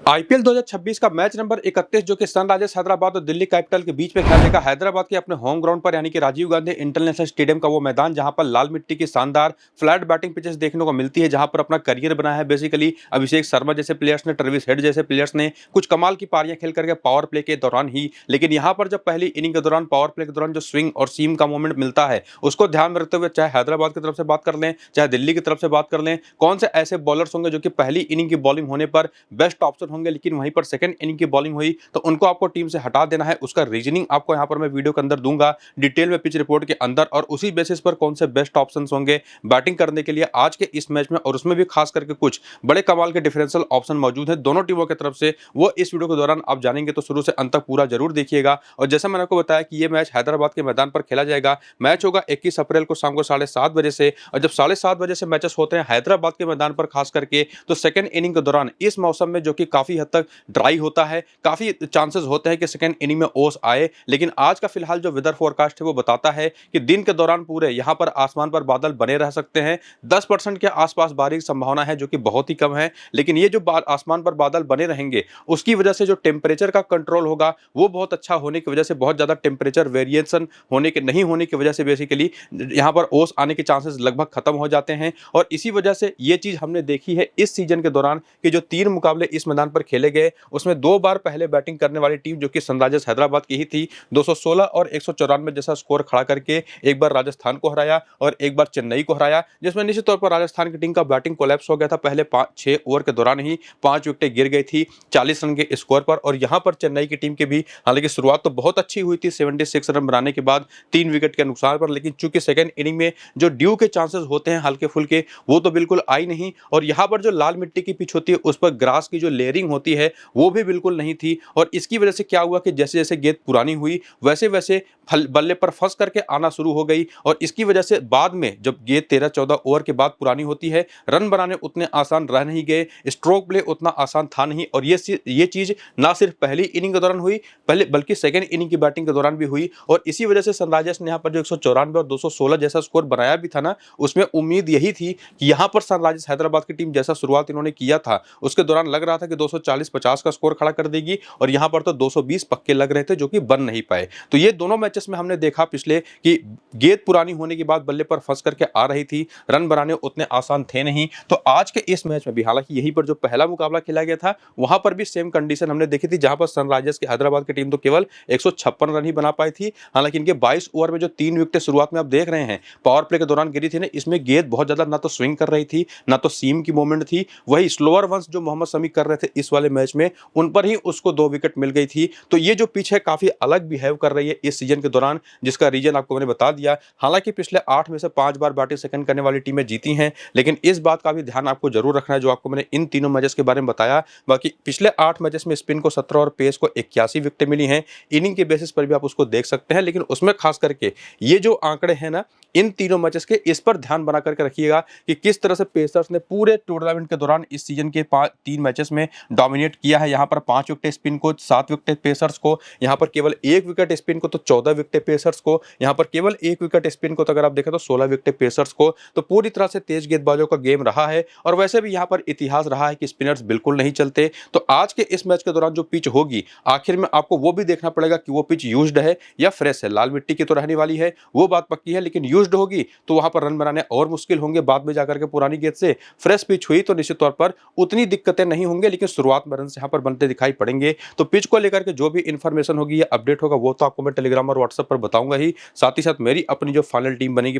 IPL 2026 का match number 31 जो कि सनराइजर्स हैदराबाद और दिल्ली कैपिटल के बीच में खेलने का हैदराबाद के अपने होम ग्राउंड पर यानी कि राजीव गांधी इंटरनेशनल स्टेडियम का वो मैदान जहां पर लाल मिट्टी की शानदार फ्लैट बैटिंग पिचेस देखने को मिलती है, जहां पर अपना करियर बनाया है बेसिकली अभिषेक शर्मा जैसे प्लेयर्स ने, ट्रेविस हेड जैसे प्लेयर्स ने कुछ कमाल की पारियां खेल करके पावर प्ले के दौरान ही। लेकिन यहां पर जब पहली इनिंग के दौरान पावर प्ले के दौरान जो स्विंग और सीम का मोमेंट मिलता है उसको ध्यान में रखते हुए चाहे हैदराबाद की तरफ से बात कर लें चाहे दिल्ली की तरफ से बात कर लें, कौन से ऐसे बॉलर्स होंगे जो कि पहली इनिंग की बॉलिंग होने पर बेस्ट ऑप्शन होंगे, लेकिन वहीं पर सेकंड इनिंग की बॉलिंग हुई तो उनको आपको टीम से हटा देना है। उसका रीजनिंग आपको यहां पर मैं वीडियो के अंदर दूंगा डिटेल में पिच रिपोर्ट के अंदर, और उसी बेसिस पर कौन से बेस्ट ऑप्शंस होंगे बैटिंग करने के लिए आज के इस मैच में, और उसमें भी खास करके कुछ बड़े कमाल के डिफरेंशियल ऑप्शन मौजूद है दोनों टीमों की तरफ से, वो इस वीडियो के दौरान आप जानेंगे। तो शुरू से अंत तक पूरा जरूर देखिएगा। और जैसा मैंने आपको बताया कि ये मैच हैदराबाद के मैदान पर खेला जाएगा। मैच होगा 21 अप्रैल को शाम को 7:30 बजे से, और जब 7:30 बजे से मैचेस होते हैं हैदराबाद के मैदान पर खास करके, तो सेकंड इनिंग के दौरान इस मौसम में जो कि काफी हद तक ड्राई होता है, काफी चांसेस होते हैं कि सेकंड इनिंग में ओस आए। लेकिन आज का फिलहाल जो वेदर फोरकास्ट है वो बताता है कि दिन के दौरान पूरे यहां पर आसमान पर बादल बने रह सकते हैं। 10% के आसपास बारिश की संभावना है जो कि बहुत ही कम है। लेकिन ये जो आसमान पर बादल बने रहेंगे उसकी वजह से जो टेम्परेचर का कंट्रोल होगा वो बहुत अच्छा होने की वजह से, बहुत ज्यादा टेम्परेचर वेरिएशन होने के नहीं होने की वजह से बेसिकली यहां पर ओस आने के चांसेस लगभग खत्म हो जाते हैं। और इसी वजह से ये चीज हमने देखी है इस सीजन के दौरान कि जो 3 मुकाबले इस मैदान पर खेले गए उसमें 2 बार पहले बैटिंग करने वाली टीम जो कि सनराइजर्स हैदराबाद की ही थी, 216 और 194 जैसा स्कोर खड़ा करके एक बार राजस्थान को हराया और एक बार चेन्नई को हराया, जिसमें निश्चित तौर पर राजस्थान की टीम का बैटिंग कोलैप्स हो गया था। पहले 6 ओवर के दौरान ही 5 विकेटें गिर गई थी 40 रन के स्कोर पर। और यहां पर चेन्नई की टीम की भी हालांकि शुरुआत तो बहुत अच्छी हुई थी 76 रन बनाने के बाद 3 विकेट के नुकसान पर, लेकिन चूंकि सेकंड इनिंग में जो ड्यू के चांसेस होते हैं हल्के फुल्के वो तो बिल्कुल आई नहीं। और यहां पर जो लाल मिट्टी की पिच होती है उस पर ग्रास की जो लेयरिंग होती है वो भी बिल्कुल नहीं थी। और इसकी वजह से क्या हुआ कि जैसे जैसे गेंद पुरानी हुई वैसे वैसे बल्ले पर फंस करके आना शुरू हो गई, और इसकी वजह से बाद में जब गेंद 13-14 ओवर के बाद पुरानी होती है रन बनाने उतने आसान रह नहीं गए, स्ट्रोक प्ले उतना आसान था नहीं। और ये चीज ना सिर्फ पहली इनिंग के दौरान हुई पहले बल्कि सेकंड इनिंग की बैटिंग के दौरान भी हुई। और इसी वजह से सनराइजर्स ने यहाँ पर जो 194 और 216 जैसा स्कोर बनाया भी था ना, उसमें उम्मीद यही थी कि यहाँ पर सनराइजर्स हैदराबाद की टीम जैसा शुरुआत इन्होंने किया था उसके दौरान लग रहा था कि 240-50 का स्कोर खड़ा कर देगी, और यहाँ पर तो 220 पक्के लग रहे थे जो कि बन नहीं पाए। तो ये दोनों मैचेस में हमने देखा पिछले कि गेंद पुरानी होने के बाद बल्ले पर फंस करके आ रही थी, रन बनाने उतने आसान थे नहीं। तो आज के इस मैच में भी हालांकि यहीं पर जो पहला मुकाबला खेला गया था वहां पर भी सेम कंडीशन हमने देखी थी, जहां पर सनराइजर्स की हैदराबाद की टीम तो केवल 156 रन ही बना पाई थी। हालांकि इनके 22 ओवर में जो 3 विकेटें शुरुआत में आप देख रहे हैं पावर प्ले के दौरान गिरी थी ना, इसमें गेंद बहुत ज्यादा ना तो स्विंग कर रही थी ना तो सीम की मूवमेंट थी। वही स्लोअर वंस जो मोहम्मद शमी कर रहे थे इस वाले मैच में उन पर ही उसको 2 विकेट मिल गई थी। तो ये जो पिच है काफी अलग बिहेव कर रही है इस सीजन के दौरान, जिसका रीजन आपको मैंने बता दिया। हालांकि पिछले 8 में से 5 बार बैटिंग सेकंड करने वाली टीमें जीती हैं, लेकिन इस बात का भी ध्यान आपको जरूर रखना है जो आपको मैंने इन तीनों मैचेस के बारे में बताया। बाकी पिछले 8 मैचेस में स्पिन को 17 और पेस को 81 विकेटें मिली हैं, इनिंग के बेसिस पर भी आप उसको देख सकते हैं। लेकिन उसमें खास करके ये जो आंकड़े हैं ना इन तीनों मैचेस के, इस पर ध्यान बना करके रखिएगा कि किस तरह से पेसर्स ने पूरे टूर्नामेंट के दौरान इस सीजन के 3 मैचेस में डोमिनेट किया है। यहाँ पर 5 विकेट स्पिन को, 7 विकेट पेसर्स को, यहाँ पर केवल 1 विकेट स्पिन को तो 14 विकेट पेसर्स को, यहाँ पर केवल 1 विकेट स्पिन को तो अगर आप देखें तो 16 विकेट पेसर्स को। तो पूरी तरह से तेज गेंदबाजों का गेम रहा है, और वैसे भी यहाँ पर इतिहास रहा है कि स्पिनर्स बिल्कुल नहीं चलते। तो आज के इस मैच के दौरान जो पिच होगी आखिर में आपको वो भी देखना पड़ेगा कि वो पिच यूज्ड है या फ्रेश है। लाल मिट्टी की तो रहने वाली है वो बात पक्की है, लेकिन यूज्ड होगी तो वहां पर रन बनाने और मुश्किल होंगे बाद में जाकर के। पुरानी गेंद से फ्रेश पिच हुई तो निश्चित तौर पर उतनी दिक्कतें नहीं होंगे, लेकिन शुरुआत में रन यहाँ पर बनते दिखाई पड़ेंगे। तो पिच को लेकर के जो भी इंफॉर्मेशन होगी या अपडेट होगा वो तो आपको मैं टेलीग्राम और व्हाट्सएप पर बताऊंगा ही। साथ ही साथ मेरी अपनी जो फाइनल टीम बनेगी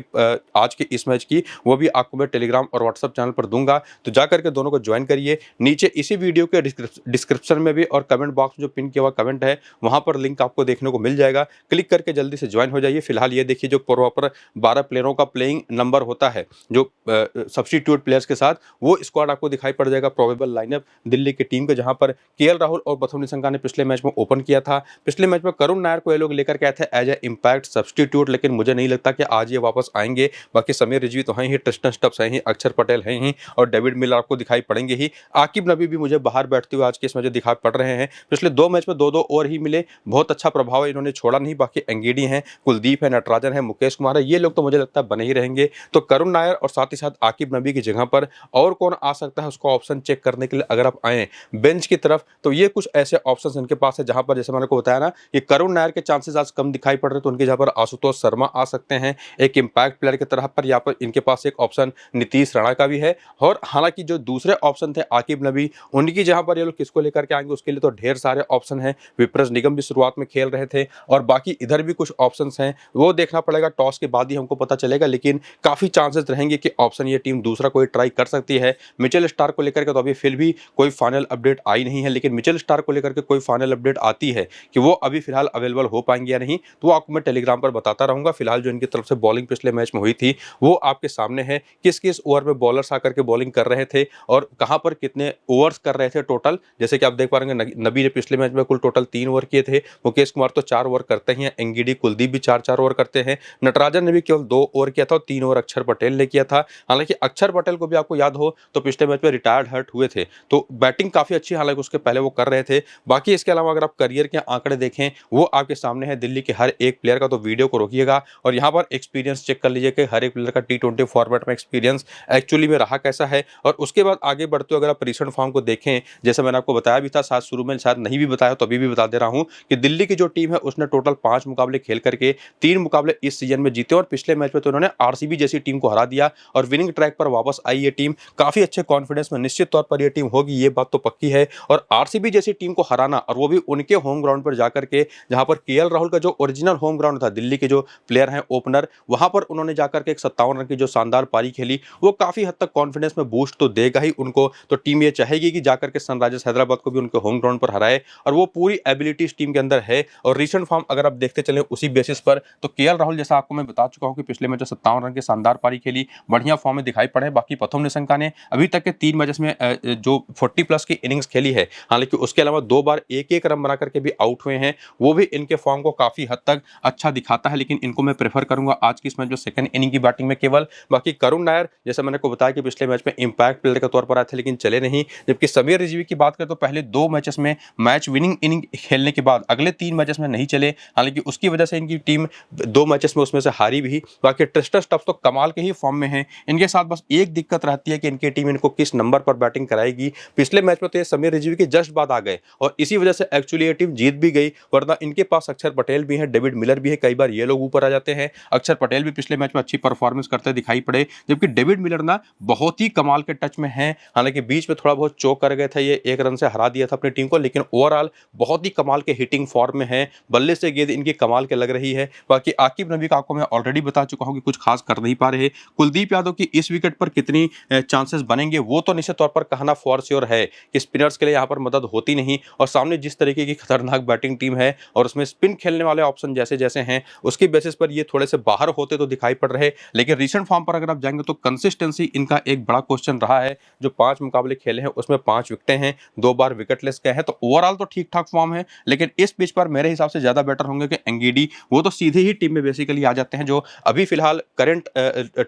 आज के इस मैच की वो भी आपको मैं टेलीग्राम और व्हाट्सएप चैनल पर दूंगा। तो जाकर के दोनों को ज्वाइन करिए। नीचे इसी वीडियो के डिस्क्रिप्शन में भी और कमेंट बॉक्स में जो पिन किया हुआ कमेंट है वहां पर लिंक आपको देखने को मिल जाएगा, क्लिक करके जल्दी से ज्वाइन हो जाइए। फिलहाल ये देखिए जो प्रॉपर 12 प्लेयरों का प्लेइंग नंबर होता है जो सब्स्टिट्यूट प्लेयर्स के साथ, वो स्क्वाड आपको दिखाई पड़ जाएगा प्रोबेबल लाइनअप दिल्ली की टीम के, जहां पर केएल राहुल और प्रथम निशंका ने पिछले मैच में ओपन किया था। पिछले मैच में करुण नायर को ये लोग लेकर के आए थे एज ए इंपैक्ट सब्स्टिट्यूट, लेकिन मुझे नहीं लगता कि आज ये वापस आएंगे। बाकी समीर रिजवी तो हैं ही, ट्रिस्टन स्टब्स हैं ही, अक्षर पटेल हैं ही, और डेविड मिलर आपको दिखाई पड़ेंगे ही। आकिब नबी भी मुझे बाहर बैठते हुए आज के इस मैच दिखाई पड़ रहे हैं। पिछले 2 मैच में 2-2 ओवर ही मिले, बहुत अच्छा प्रभाव इन्होंने छोड़ा नहीं। बाकी एंगेडी हैं, कुलदीप है, नटराजन है, मुकेश कुमार है, ये लोग तो मुझे लगता है बने ही रहेंगे। तो करुण नायर और साथ ही साथ आकिब नबी की जगह पर और कौन आ सकता है उसको ऑप्शन चेक करने के लिए अगर आप आए बेंच की तरफ। तो ये कुछ ऐसे ऑप्शंस इनके पास है जहां पर जैसे मैंने को बताया ना कि करुण नायर के चांसेस आज कम दिखाई पड़ रहे, तो उनके जहां पर आशुतोष शर्मा आ सकते हैं एक इंपैक्ट प्लेयर की तरह पर। यहाँ पर इनके पास एक ऑप्शन नीतीश राणा का भी है। और हालांकि जो दूसरे ऑप्शन थे आकिब नबी, उनकी जहां पर ये लोग किसको लेकर के आएंगे उसके लिए तो ढेर सारे ऑप्शन हैं। विप्रस निगम भी शुरुआत में खेल रहे थे और बाकी इधर भी कुछ ऑप्शंस हैं, वो देखना पड़ेगा, टॉस के बाद ही हमको पता चलेगा। लेकिन काफी चांसेस रहेंगे कि ऑप्शन ये टीम दूसरा कोई ट्राई कर सकती है। मिचेल स्टार को लेकर के तो अभी फिर भी कोई फाइनल अपडेट आई नहीं है, लेकिन मिचेल स्टार को लेकर के कोई फाइनल अपडेट आती है कि वो अभी फिलहाल अवेलेबल हो पाएंगे या नहीं, तो आपको मैं टेलीग्राम पर बताता रहूंगा। फिलहाल जो इनकी तरफ से बॉलिंग पिछले मैच में हुई थी वो आपके सामने है, किस किस ओवर में बॉलर्स आकर के बॉलिंग कर रहे थे और कहां पर कितने ओवर्स कर रहे थे टोटल। जैसे कि आप देख पा रहे हैं नबी ने पिछले मैच में कुल टोटल 3 ओवर किए थे, मुकेश कुमार तो 4 ओवर करते ही हैं, एंगिडी कुलदीप भी 4-4 ओवर करते हैं, नटराजन ने भी केवल 2 ओवर किया था और 3 ओवर अक्षर पटेल ने किया था। हालांकि अक्षर पटेल को भी आपको याद हो तो पिछले मैच में रिटायर्ड हर्ट हुए थे, तो बैटिंग काफी अच्छी हालांकि उसके पहले वो कर रहे थे। बाकी इसके अलावा अगर आप करियर के आंकड़े देखें वो आपके सामने है दिल्ली के हर एक प्लेयर का, तो वीडियो को रोकिएगा और यहाँ पर एक्सपीरियंस चेक कर लीजिए कि हर एक प्लेयर का T20 फॉर्मेट में एक्सपीरियंस एक्चुअली में रहा कैसा है। और उसके बाद आगे बढ़ते हुए अगर आप रिसेंट फॉर्म को देखें, जैसे मैंने आपको बताया भी था, शायद शुरू में शायद नहीं भी बताया तो अभी भी बता दे रहा हूं कि दिल्ली की जो टीम है उसने टोटल 5 मुकाबले खेल करके 3 मुकाबले इस सीजन में जीते और पिछले मैच में तो उन्होंने आरसीबी जैसी टीम को हरा दिया और विनिंग ट्रैक पर वापस आई ये टीम। काफी अच्छे कॉन्फिडेंस में निश्चित तौर पर यह टीम होगी, ये बात तो पक्की है। और आरसीबी जैसी टीम को हराना और वो भी उनके होम ग्राउंड पर जाकर के, जहां पर केएल राहुल का जो ओरिजिनल होम ग्राउंड था, दिल्ली के जो प्लेयर हैं ओपनर, वहां पर उन्होंने जाकर के एक 57 रन की जो शानदार पारी खेली, वो काफी हद तक कॉन्फिडेंस में बूस्ट तो देगा ही उनको। तो टीम ये चाहेगी कि जाकर के सनराइजर्स हैदराबाद को भी उनके होम ग्राउंड पर हराए और वो पूरी एबिलिटी इस टीम के अंदर है। और रिसेंट फॉर्म अगर आप देखते चले उसी बेसिस पर, तो केएल राहुल जैसा आपको मैं बता चुका हूं कि पिछले मैच में 57 रन की शानदार पारी खेली, बढ़िया फॉर्म में दिखाई पड़े। बाकी प्रथम निशंका ने अभी तक के 3 मैचेस में जो 40 प्लस की इनिंग्स खेली है, हालांकि उसके अलावा 2 बार 1-1 रन बना करके भी आउट हुए हैं, वो भी इनके फॉर्म को काफी हद तक अच्छा दिखाता है। लेकिन इनको मैं प्रेफर करूंगा आज की इस मैच में सेकंड इनिंग की बैटिंग में केवल। बाकी करुण नायर जैसे मैंने को बताया कि पिछले मैच में इंपैक्ट प्लेयर के तौर पर आए थे लेकिन चले नहीं, जबकि समीर रिजवी की बात करें तो पहले 2 मैचेस में मैच विनिंग इनिंग खेलने के बाद अगले 3 मैचेस में नहीं चले, हालांकि उसकी वजह से इनकी टीम 2 मैचेस में उसमें से हारी भी। बाकी ट्रिस्टर स्टफ्स तो कमाल के ही फॉर्म में है, इनके साथ बस एक दिक्कत रहती है कि इनकी टीम इनको किस नंबर पर बैटिंग कराएगी। पिछले मैच में तो ये समीर रिजवी के जस्ट बाद आ गए और इसी वजह से एक्चुअली ये टीम जीत भी गई, वरना इनके पास अक्षर पटेल भी है, डेविड मिलर भी है, कई बार ये लोग ऊपर आ जाते हैं। अक्षर पटेल भी पिछले मैच में अच्छी परफॉर्मेंस करते दिखाई पड़े, जबकि डेविड मिलर ना बहुत ही कमाल के टच में है। हालांकि बीच में थोड़ा बहुत चोक कर गए थे, ये 1 रन से हरा दिया था अपनी टीम को, लेकिन ओवरऑल बहुत ही कमाल के हिटिंग फॉर्म में है, बल्ले से गेंद इनकी कमाल के लग रही है। बाकी आकिब नबी का आपको मैं ऑलरेडी बता चुका हूं कि कुछ खास कर नहीं पा रहे। कुलदीप यादव की इस विकेट पर कितनी चांसेस बनेंगे वो तो निश्चित तौर पर कहना फॉर श्योर है कि स्पिनर्स के लिए यहां पर मदद होती नहीं, और सामने जिस तरीके की खतरनाक बैटिंग टीम है और उसमें स्पिन खेलने वाले ऑप्शन जैसे जैसे हैं उसकी बेसिस पर ये थोड़े से बाहर होते तो दिखाई पड़ रहे। लेकिन रिसेंट फॉर्म पर अगर आप जाएंगे तो कंसिस्टेंसी इनका एक बड़ा क्वेश्चन रहा है। जो 5 मुकाबले खेले हैं उसमें 5 विकेटें हैं, 2 बार विकेटलेस गए हैं, तो ओवरऑल तो ठीक ठाक फॉर्म है। लेकिन इस पिच पर मेरे हिसाब से ज्यादा बेटर होंगे कि एंगिडी, वो तो सीधे ही टीम में बेसिकली आ जाते हैं, जो अभी फिलहाल करंट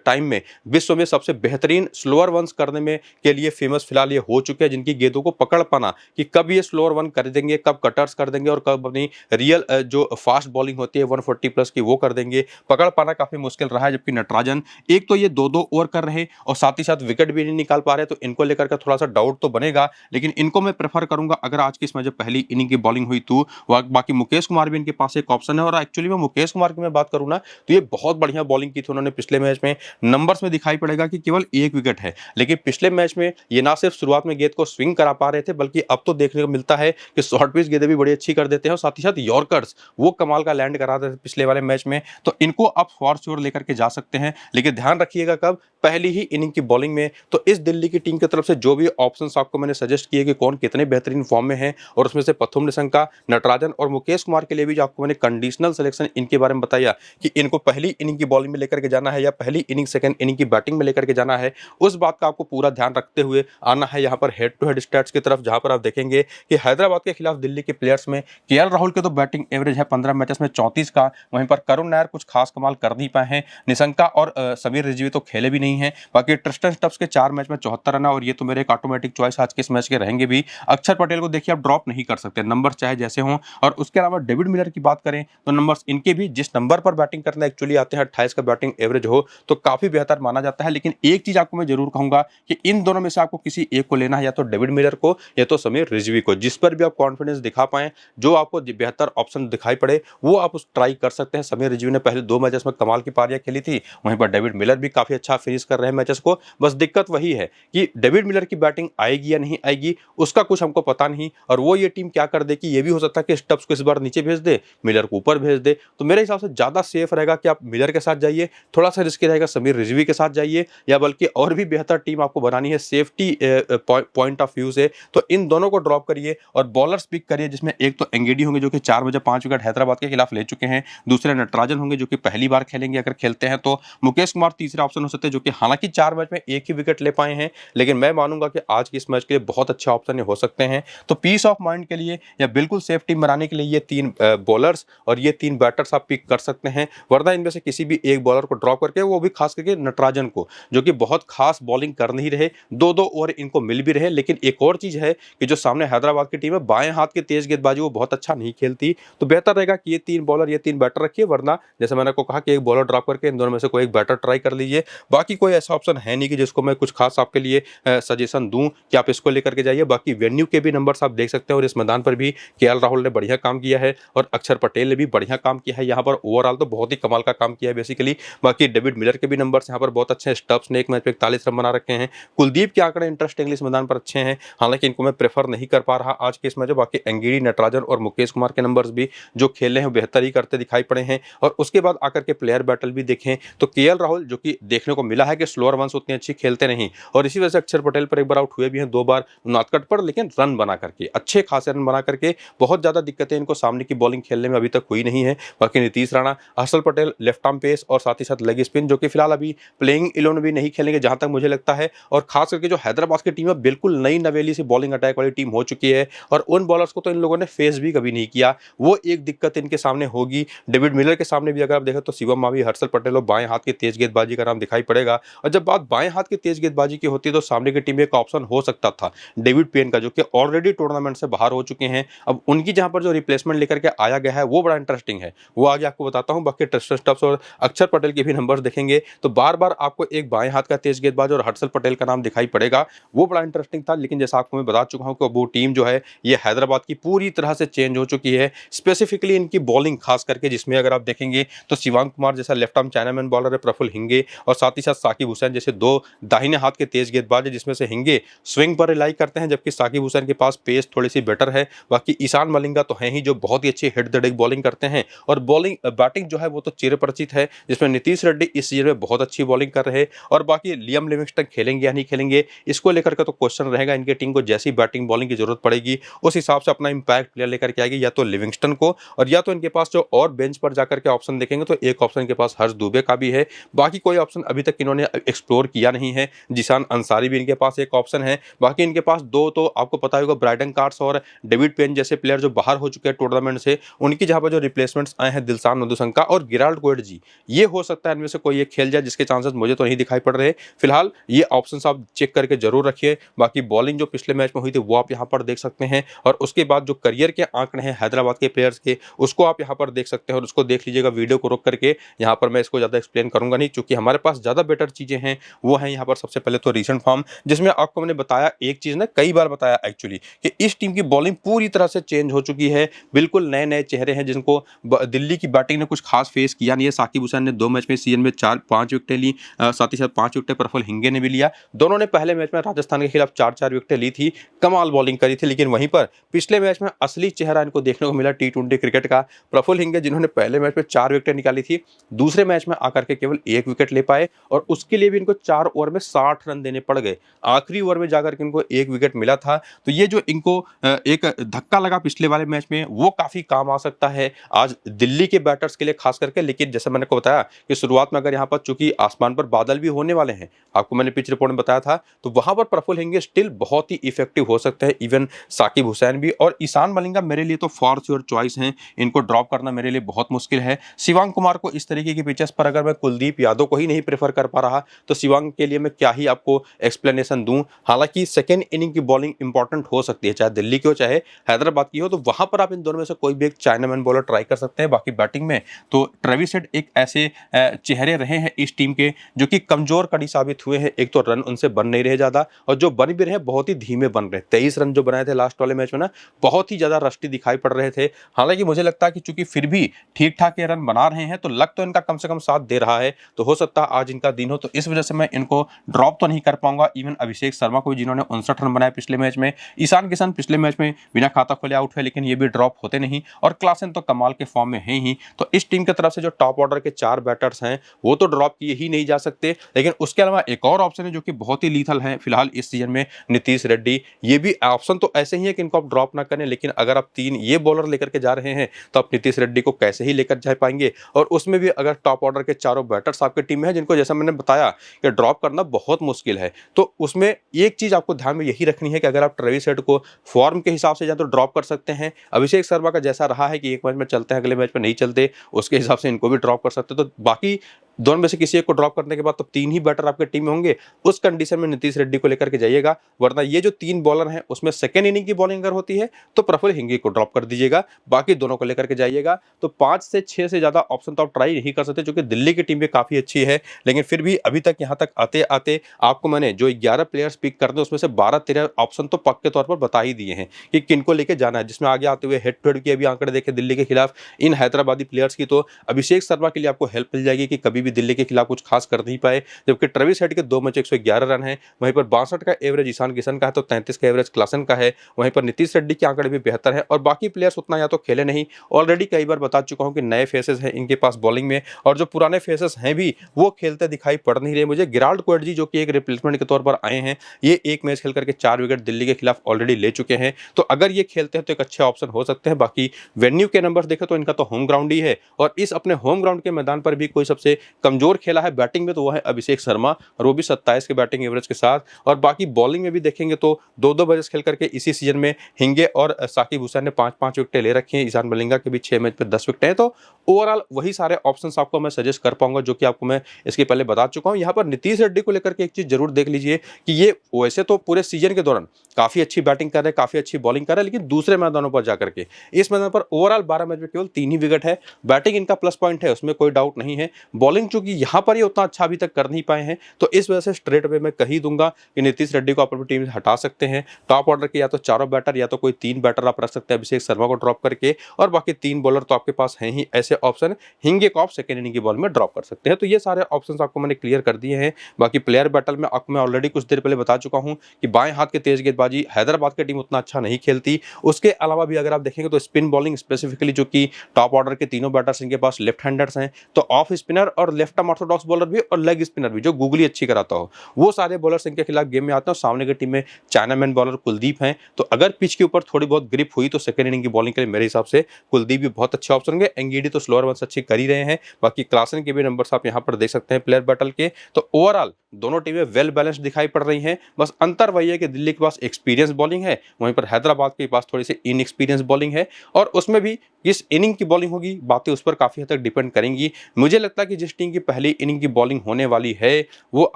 टाइम में विश्व में सबसे बेहतरीन स्लोअर वंस करने में के लिए फेमस फिलहाल ये हो चुके हैं, जिनकी गेंदों को पकड़ पाना कि कब ये स्लोअर वन कर देंगे, कब कटर्स कर देंगे और कब अपनी रियल जो फास्ट बॉलिंग होती है 140 प्लस की वो कर देंगे, पकड़ पाना काफी मुश्किल रहा है। जबकि नटराजन एक तो ये 2-2 ओवर कर रहे और साथ ही साथ विकेट भी नहीं निकाल पा रहे, तो इनको लेकर के थोड़ा सा डाउट तो बनेगा। लेकिन इनको मैं प्रेफर करूंगा अगर आज की इस मैच पहली इनिंग की बॉलिंग हुई तो। बाकी मुकेश कुमार भी इनके पास एक ऑप्शन है, और एक्चुअली में मुकेश कुमार की मैं बात करूं ना तो ये बहुत बढ़िया बॉलिंग की थी उन्होंने पिछले मैच में। नंबर्स में दिखाई पड़ेगा कि केवल 1 विकेट है, लेकिन पिछले मैच में ये ना सिर्फ शुरुआत में गेंद को स्विंग करा पा रहे थे, बल्कि अब तो देखने को मिलता है कि शॉर्ट पिच गेंदें भी बड़ी अच्छी कर देते हैं और साथ ही साथ यॉर्कर्स वो कमाल का लैंड करा रहे थे पिछले वाले मैच में। तो इनको आप फॉर श्योर लेकर के जा सकते हैं, लेकिन ध्यान रखिएगा कब पहली ही इनिंग की बॉलिंग में। तो इस दिल्ली की टीम की तरफ से जो भी ऑप्शंस आपको मैंने सजेस्ट किए कि कौन कितने बेहतरीन फॉर्म में है, और उसमें से प्रथम निशंका, नटराजन और मुकेश कुमार के लिए भी जो आपको मैंने कंडीशनल सिलेक्शन इनके बारे में बताया कि इनको पहली इनिंग की बॉलिंग में लेकर के जाना है या पहली इनिंग सेकंड इनिंग की बैटिंग में लेकर के जाना है, उस बात का आपको पूरा ध्यान रखते हुए आना है यहाँ पर हेड टू हेड स्टैट्स की तरफ, जहां पर आप देखेंगे कि हैदराबाद के खिलाफ दिल्ली के प्लेयर्स में केएल राहुल के तो बैटिंग एवरेज है 15 मैचेस में 34 का, वहीं पर करुण नायर कुछ खास कमाल कर नहीं पाए हैं, निशंका और समीर रिजवी तो खेले भी नहीं है। बाकी ट्रिस्टन स्टफ्स के 4 मैच में 74 रन, और ये तो मेरे एक ऑटोमेटिक चॉइस आज के इस मैच के रहेंगे भी। अक्षर पटेल को देखिए आप ड्रॉप नहीं कर सकते, नंबर चाहे जैसे हों। और उसके अलावा डेविड मिलर की बात करें तो नंबर्स इनके भी जिस नंबर पर बैटिंग करना एक्चुअली आते हैं 28 का बैटिंग एवरेज हो तो काफी बेहतर माना जाता है। लेकिन एक चीज आपको मैं जरूर कहूंगा कि इन दोनों में से आपको किसी एक को लेना है, या तो डेविड मिलर को या तो समीर रिजवी को, जिस पर भी आप कॉन्फिडेंस दिखा पाएं, जो आपको बेहतर ऑप्शन दिखाई पड़े वो आप उस ट्राई कर सकते हैं। समीर रिजवी ने पहले 2 मैचेस में कमाल की पारियां खेली थी, वहीं पर डेविड मिलर भी काफी अच्छा फिनिश कर रहे हैं मैचेस को। बस दिक्कत वही है कि डेविड मिलर की बैटिंग आएगी या नहीं आएगी उसका कुछ हमको पता नहीं, और वो ये टीम क्या कर दे कि ये भी हो सकता है कि स्टब्स को इस बार नीचे भेज दे, मिलर को ऊपर भेज दे। तो मेरे हिसाब से ज्यादा सेफ रहेगा कि आप मिलर के साथ जाइए, थोड़ा सा रिस्की रहेगा समीर रिजवी के साथ जाइए, या बल्कि और भी बेहतर टीम आपको बनानी है सेफ्टी पॉइंट ऑफ व्यू से तो इन दोनों को ड्रॉप करिए और बॉलर्स पिक करिए, जिसमें एक तो एंगेडी होंगे जो कि 4 बजे 5 विकेट हैदराबाद के खिलाफ ले चुके हैं, दूसरे नटराजन होंगे जो कि पहली बार खेलेंगे अगर खेलते हैं तो, मुकेश कुमार तीसरा ऑप्शन हो सकते हैं जो कि हालांकि 4 मैच में एक ही विकेट ले पाए हैं, लेकिन मैं मानूंगा कि आज के इस मैच के लिए बहुत अच्छे ऑप्शन हो सकते हैं। तो पीस ऑफ माइंड के लिए या बिल्कुल सेफ टीम बनाने के लिए ये 3 बॉलर्स और ये 3 बैटर्स आप पिक कर सकते हैं, वरना इनमें से किसी भी एक बॉलर को ड्रॉप करके, वो भी खास करके नटराजन को जो कि बहुत खास बॉलिंग कर नहीं रहे, 2-2 ओवर इनको मिल भी रहे। लेकिन एक और चीज है कि जो सामने हैदराबाद की टीम है बाएं हाथ की तेज गेंदबाजी वो बहुत अच्छा नहीं खेलती, तो बेहतर रहेगा कि ये 3 बॉलर ये 3 बैटर रखिए, वरना जैसे मैंने को कहा कि एक बॉलर ड्रॉप करके इन दोनों में से कोई एक बैटर ट्राई कर लीजिए। बाकी कोई ऐसा ऑप्शन है नहीं कि जिसको मैं कुछ खास आपके लिए सजेशन दूं कि आप इसको लेकर के जाइए। बाकी वेन्यू के भी नंबर्स आप देख सकते हैं और इस मैदान पर भी केएल राहुल ने बढ़िया काम किया है और अक्षर पटेल ने भी बढ़िया काम किया है, यहाँ पर ओवरऑल तो बहुत ही कमाल का काम किया है बेसिकली। बाकी डेविड मिलर के भी नंबर्स यहाँ पर बहुत अच्छे हैं, स्टब्स ने एक मैच में 41 रन बना रखे हैं, कुलदीप के आंकड़े इंटरेस्टिंगली इस मैदान पर अच्छे हैं, हालांकि इनको मैं प्रेफर नहीं कर पा रहा आज के इस मैच में। बाकी एंगिडी, नटराजन और मुकेश कुमार के नंबर्स भी जो खेले हैं बेहतर ही करते दिखाई पड़े हैं। और उसके बाद आकर के प्लेयर बैटल भी देखें तो केएल राहुल जो कि देखने को मिला है कि स्लोअर वंस उतनी अच्छी खेलते नहीं, और इसी वजह से अक्षर पटेल पर एक बार आउट हुए भी हैं 2 बार नॉटकट पर, लेकिन रन बना करके अच्छे खासे रन बना करके, बहुत ज्यादा दिक्कतें इनको सामने की बॉलिंग खेलने में अभी तक हुई नहीं है। बाकी Nitish Rana, Harshal Patel left arm pace और साथ ही साथ लेग स्पिन जो कि फिलहाल अभी प्लेइंग 11 भी नहीं खेलेंगे जहां तक मुझे लगता है, और खास करके जो हैदराबाद की टीम है बिल्कुल नई नवेली से बॉलिंग अटैक वाली टीम हो चुकी है, और उन बॉलर्स को तो इन लोगों ने फेस भी कभी नहीं किया, वो एक दिक्कत इनके सामने होगी। डेविड मिलर के सामने भी अगर आप देखें तो शिवम मावी, हर्षल पटेल और बाएं हाथ की तेज गेंदबाजी का नाम दिखाई पड़ेगा, और जब बात बाएं हाथ की तेज गेंदबाजी की होती है तो सामने की टीम में एक ऑप्शन हो सकता था डेविड पेन का जो कि ऑलरेडी टूर्नामेंट से बाहर हो चुके हैं, अब उनकी जहां पर जो रिप्लेसमेंट लेकर के आया गया है वो बड़ा इंटरेस्टिंग है, वो आगे आपको बताता हूं। बाकी ट्रिस्टन स्टब्स और अक्षर पटेल के भी नंबर्स देखेंगे तो बार बार आपको एक बाएं हाथ का तेज गेंदबाज और हर्षल पटेल का नाम दिखाई पड़ेगा, वो बड़ा इंटरेस्टिंग था। लेकिन जैसा आपको मैं बता चुका हूं कि वो टीम जो है ये हैदराबाद की पूरी तरह से चेंज हो चुकी है, स्पेसिफिकली इनकी बॉलिंग खास करके, जिसमें अगर आप देखेंगे तो शिवांग कुमार जैसा लेफ्ट आर्म चाइनामैन बॉलर है, प्रफुल्ल हिंगे और साथ ही साथ साकिब हुसैन जैसे 2 दाहिने हाथ के तेज गेंदबाज है, जिसमें से हिंगे स्विंग पर रिलाई करते हैं जबकि साकिब हुसैन के पास पेस थोड़ी सी बेटर है। बाकी ईशान मलिंगा तो है ही जो बहुत ही अच्छी हिट द डेक बॉलिंग करते हैं, और बॉलिंग बैटिंग जो है वो तो चिरपरिचित है, जिसमें नीतीश रेड्डी इस सीजन में बहुत अच्छी बॉलिंग कर रहे हैं। और बाकी लियम लिविंगस्टन खेलेंगे या नहीं खेलेंगे इसको लेकर के तो क्वेश्चन रहेगा, इनकी टीम को जैसी बैटिंग बॉलिंग की जरूरत पड़ेगी उस हिसाब से अपना इंपैक्ट प्लेयर लेकर के आएगी, या तो लिविंगस्टन को, और या तो इनके पास जो और बेंच पर जाकर के ऑप्शन देखेंगे तो एक ऑप्शन इनके पास हर्ष दुबे का भी है, बाकी कोई ऑप्शन अभी तक इन्होंने एक्सप्लोर किया नहीं है। जिशान अंसारी भी इनके पास एक ऑप्शन है, बाकी इनके पास 2 तो आपको पता होगा ब्राइडन कार्ड्स और डेविड पेन जैसे प्लेयर जो बाहर हो चुके हैं टूर्नामेंट से, उनकी जहां पर जो रिप्लेसमेंट्स आए हैं दिलशान मधुशंका और गिराल्ड गोयड जी, ये हो सकता है इनमें से कोई एक खेल जाए, जिसके चांसेस मुझे तो नहीं दिखाई पड़ रहे। फिलहाल ये ऑप्शंस आप चेक करके जरूर रखिए। बाकी बॉलिंग जो पिछले मैच में हुई थी वो आप यहां पर देख सकते हैं, और उसके बाद जो करियर के आंकड़े हैं हैदराबाद के प्लेयर्स के उसको आप यहां पर देख सकते हैं, और उसको देख लीजिएगा वीडियो को रोक करके। यहां पर मैं इसको ज्यादा एक्सप्लेन करूंगा नहीं क्योंकि हमारे पास ज्यादा बेटर चीजें हैं, वो है यहाँ पर सबसे पहले तो रीसेंट फॉर्म, जिसमें आपको मैंने बताया एक चीज ना, कई बार बताया एक्चुअली कि इस टीम की बॉलिंग पूरी तरह से चेंज हो चुकी है, बिल्कुल नए नए चेहरे हैं जिनको दिल्ली की बैटिंग ने कुछ खास फेस किया नहीं है। साकिब हुसैन ने 2 मैच में सीजन में 4-5 विकेटें ली, साथ ही साथ 5 विकेटें प्रफुल्ल हिंगे ने भी लिया, दोनों ने पहले मैच में राजस्थान के खिलाफ 4-4 विकेटें ली थी, कमाल बॉलिंग करी थी। लेकिन वहीं पर पिछले मैच में असली चेहरा इनको देखने को मिला T20 क्रिकेट का, प्रफुल्ल हिंगे जिन्होंने पहले मैच में 4 विकेटें निकाली थी, दूसरे मैच में आकर के केवल 1 विकेट ले पाए, और उसके लिए भी इनको 4 ओवर में 60 रन देने पड़ गए, आखिरी ओवर में जाकर के इनको 1 विकेट मिला था। तो ये जो इनको एक धक्का लगा पिछले वाले मैच में वो काफी काम आ सकता है आज दिल्ली के बैटर्स के लिए खास करके। लेकिन जैसे मैंने को बताया कि शुरुआत में अगर यहाँ पर चूंकि आसमान पर बादल भी होने वाले हैं, आपको मैंने पिच रिपोर्ट में बताया था, तो वहां पर प्रफुल्ल हिंगे स्टिल बहुत ही इफेक्टिव हो सकते हैं, इवन साकिब हुसैन भी, और ईशान मलिंगा मेरे लिए तो फॉर श्योर चॉइस हैं, इनको ड्रॉप करना मेरे लिए बहुत मुश्किल है। शिवांग कुमार को इस तरीके की पिचेस पर अगर मैं कुलदीप यादव को ही नहीं प्रेफर कर पा रहा तो शिवांग के लिए मैं क्या ही आपको एक्सप्लेनेशन दूं। हालांकि सेकेंड इनिंग की बॉलिंग इंपॉर्टेंट हो सकती है, चाहे दिल्ली की हो चाहे हैदराबाद की हो, तो वहां पर आप इन दोनों में से कोई भी एक चाइनामैन बॉलर ट्राई कर सकते हैं। बाकी बैटिंग में तो ट्रेविस हेड एक ऐसे चेहरे रहे हैं इस टीम के जो कि कमजोर कड़ी साबित हुए हैं, एक तो रन उनसे बन नहीं रहे ज्यादा, और जो बन भी रहे बहुत बहुत ही धीमे बन रहे। 23 रन जो बनाए थे लास्ट वाले मैच में ना, बहुत ही ज़्यादा रस्टी दिखाई पड़ रहे थे। हालाँकि मुझे लगता है कि चूँकि फिर भी ठीक-ठाक ये रन बना रहे हैं, तो लक तो इनका कम से कम साथ दे रहा है, तो हो सकता है आज इनका दिन हो, तो इस वजह से मैं इनको ड्रॉप तो नहीं कर पाऊँगा। इवन अभिषेक शर्मा को भी, जिन्होंने 59 रन बनाए पिछले मैच में, ईशान किशन पिछले मैच में बिना खाता खोले आउट हुए, लेकिन ये भी ड्रॉप होते नहीं, और क्लासन तो कमाल के फॉर्म में है ही। तो इस टीम की तरफ से जो टॉप ऑर्डर के 4 बैटर्स हैं, वो तो ड्रॉप किए ही नहीं जा सकते। लेकिन उसके अलावा एक और ऑप्शन है जो कि बहुत ही लीथल है फिलहाल इस सीजन में, नीतीश रेड्डी। ये भी ऑप्शन तो ऐसे ही है कि इनको आप ड्रॉप ना करें, लेकिन अगर आप 3 ये बॉलर लेकर के जा रहे हैं, तो आप नीतीश रेड्डी को कैसे ही लेकर जा पाएंगे। और उसमें भी अगर टॉप ऑर्डर के चारों बैटर्स आपकी टीम में है, जिनको जैसा मैंने बताया कि ड्रॉप करना बहुत मुश्किल है, तो उसमें एक चीज आपको ध्यान में यही रखनी है कि अगर आप ट्रेविस हेड को फॉर्म के हिसाब से जाए तो ड्रॉप कर सकते हैं। अभिषेक शर्मा का जैसा रहा है कि एक मैच में चलते हैं, अगले मैच में नहीं चलते, उसके हिसाब से इनको भी ड्रॉप कर सकते हैं। तो बाकी दोनों में से किसी एक को ड्रॉप करने के बाद तो 3 ही बैटर आपके टीम में होंगे। उस कंडीशन में नीतीश रेड्डी को लेकर के जाइएगा, वरना ये जो 3 बॉलर हैं उसमें सेकेंड इनिंग की बॉलिंग अगर होती है तो प्रफुल्ल हिंगी को ड्रॉप कर दीजिएगा, बाकी दोनों को लेकर के जाइएगा। तो 5 से 6 से ज्यादा ऑप्शन तो आप ट्राई नहीं कर सकते, क्योंकि दिल्ली की टीम भी काफी अच्छी है। लेकिन फिर भी अभी तक यहाँ तक आते आते आपको मैंने जो 11 प्लेयर्स पिक करते हैं उसमें से 12-13 ऑप्शन तो पक्के तौर पर बता ही दिए हैं कि किनको लेके जाना है। जिसमें आगे आते हुए हेड टू हेड के अभी आंकड़े देखे दिल्ली के खिलाफ इन हैदराबादी प्लेयर्स की, तो अभिषेक शर्मा के लिए आपको हेल्प मिल जाएगी कि कभी भी दिल्ली के खिलाफ कुछ खास कर नहीं पाए। जबकि ट्रेविस हेड के 2 मैच 111 रन है, वहीं पर 62 का एवरेज ईशान किशन का है, तो 33 का एवरेज क्लासन का है। वहीं पर नीतीश रेड्डी के आंकड़े भी बेहतर है, और बाकी प्लेयर्स उतना या तो खेले नहीं। ऑलरेडी कई बार बता चुका हूं कि नए फेसेस हैं इनके पास बॉलिंग में, और जो पुराने फेसेस हैं भी वो खेलते दिखाई पड़ नहीं रहे मुझे। गिराल्ड कोएटजी जो कि एक रिप्लेसमेंट के तौर पर आए हैं, ये एक मैच खेल करके 4 विकेट दिल्ली के खिलाफ ऑलरेडी ले चुके हैं, तो अगर ये खेलते हैं तो एक अच्छे ऑप्शन हो सकते हैं। बाकी वेन्यू के नंबर्स देखें तो इनका तो होम ग्राउंड ही है, और इस अपने होम ग्राउंड के मैदान पर भी कोई सबसे कमजोर खेला है बैटिंग में तो वो है अभिषेक शर्मा, और वो भी 27 के बैटिंग एवरेज के साथ। और बाकी बॉलिंग में भी देखेंगे तो 2-2 मैच खेल करके इसी सीजन में हिंगे और साकिब हुसैन ने 5-5 विकेटें ले रखी हैं। ईशान मलिंगा के भी 6 मैच पे 10 विकेटें हैं। तो ओवरऑल वही सारे ऑप्शंस आपको मैं सजेस्ट कर पाऊंगा जो कि आपको मैं इसके पहले बता चुका हूं। यहाँ पर नीतीश रेड्डी को लेकर के एक चीज जरूर देख लीजिए कि ये वैसे तो पूरे सीजन के दौरान काफी अच्छी बैटिंग कर रहे हैं, काफी अच्छी बॉलिंग कर रहे हैं, लेकिन दूसरे मैदानों पर जाकर के इस मैदान पर ओवरऑल 12 मैच में केवल 3 ही विकेट है। बैटिंग इनका प्लस पॉइंट है, उसमें कोई डाउट नहीं है। बॉलिंग चूंकि यहाँ पर ये उतना अच्छा अभी तक कर नहीं पाए हैं, तो इस वजह से स्ट्रेट वे मैं कही दूंगा कि नीतीश रेड्डी को आप अपनी टीम से हटा सकते हैं। टॉप ऑर्डर के या तो चारों बैटर या तो कोई 3 बैटर आप रख सकते हैं अभिषेक शर्मा को ड्रॉप करके, और बाकी 3 बॉलर तो आपके पास हैं ही ऐसे ऑप्शन। हिंगे को आप सेकेंड इनिंग की बॉल में ड्रॉप कर सकते हैं। तो ये सारे ऑप्शंस आपको मैंने क्लियर कर दिए हैं। बाकी प्लेयर बैटल में आपको मैं ऑलरेडी कुछ देर पहले बता चुका हूं कि बाएं हाथ के तेज गेंदबाजी हैदराबाद की टीम उतना अच्छा नहीं खेलती। उसके अलावा भी अगर आप देखेंगे तो स्पिन बॉलिंग स्पेसिफिकली जो कि टॉप ऑर्डर के तीनों बैटर्स इनके पास लेफ्ट हैंडर्स हैं, तो ऑफ स्पिनर और लेफ्ट आर्म ऑर्थोडॉक्स बॉलर भी और लेग स्पिनर भी जो गूगली अच्छी कराता हो, वो सारे बॉलर्स इनके खिलाफ गेम में आते हैं। सामने की टीम में चाइनामैन बॉलर कुलदीप हैं, तो अगर पिच के ऊपर थोड़ी बहुत ग्रिप हुई तो सेकंड इनिंग की बॉलिंग के लिए मेरे हिसाब से कुलदीप भी बहुत अच्छे ऑप्शन होंगे। एंगीडी तो स्लोअर वंस अच्छी कर ही रहे हैं, बाकी क्लासन के भी नंबर्स आप यहां पर देख सकते हैं प्लेयर बैटल के। तो ओवरऑल दोनों टीमें वेल बैलेंस्ड दिखाई पड़ रही हैं। बस अंतर वही है कि दिल्ली के पास एक्सपीरियंस बॉलिंग है, वहीं पर हैदराबाद के पास थोड़ी सी इनएक्सपीरियंस बॉलिंग है, और उसमें भी किस इनिंग की बॉलिंग होगी बातें उस पर काफी हद तक डिपेंड करेंगी। मुझे लगता है कि जिस टीम की पहली इनिंग की बॉलिंग होने वाली है वो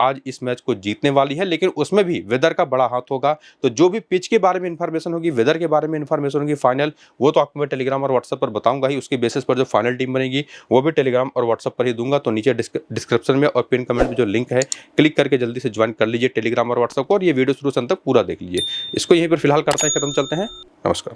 आज इस मैच को जीतने वाली है, लेकिन उसमें भी वेदर का बड़ा हाथ होगा। तो जो भी पिच के बारे में इंफॉर्मेशन होगी, वेदर के बारे में इंफॉर्मेशन होगी फाइनल, वो तो आपको मैं टेलीग्राम और व्हाट्सएप पर बताऊंगा ही। उसके बेसिस पर जो फाइनल टीम बनेगी वो भी टेलीग्राम और व्हाट्सएप पर ही दूंगा। तो नीचे डिस्क्रिप्शन में और पिन कमेंट में जो लिंक है, क्लिक करके जल्दी से ज्वाइन कर लीजिए टेलीग्राम और व्हाट्सएप को, और ये वीडियो शुरू से अंत तक पूरा देख लीजिए। इसको यहीं पर फिलहाल करते हैं खत्म, चलते हैं, नमस्कार।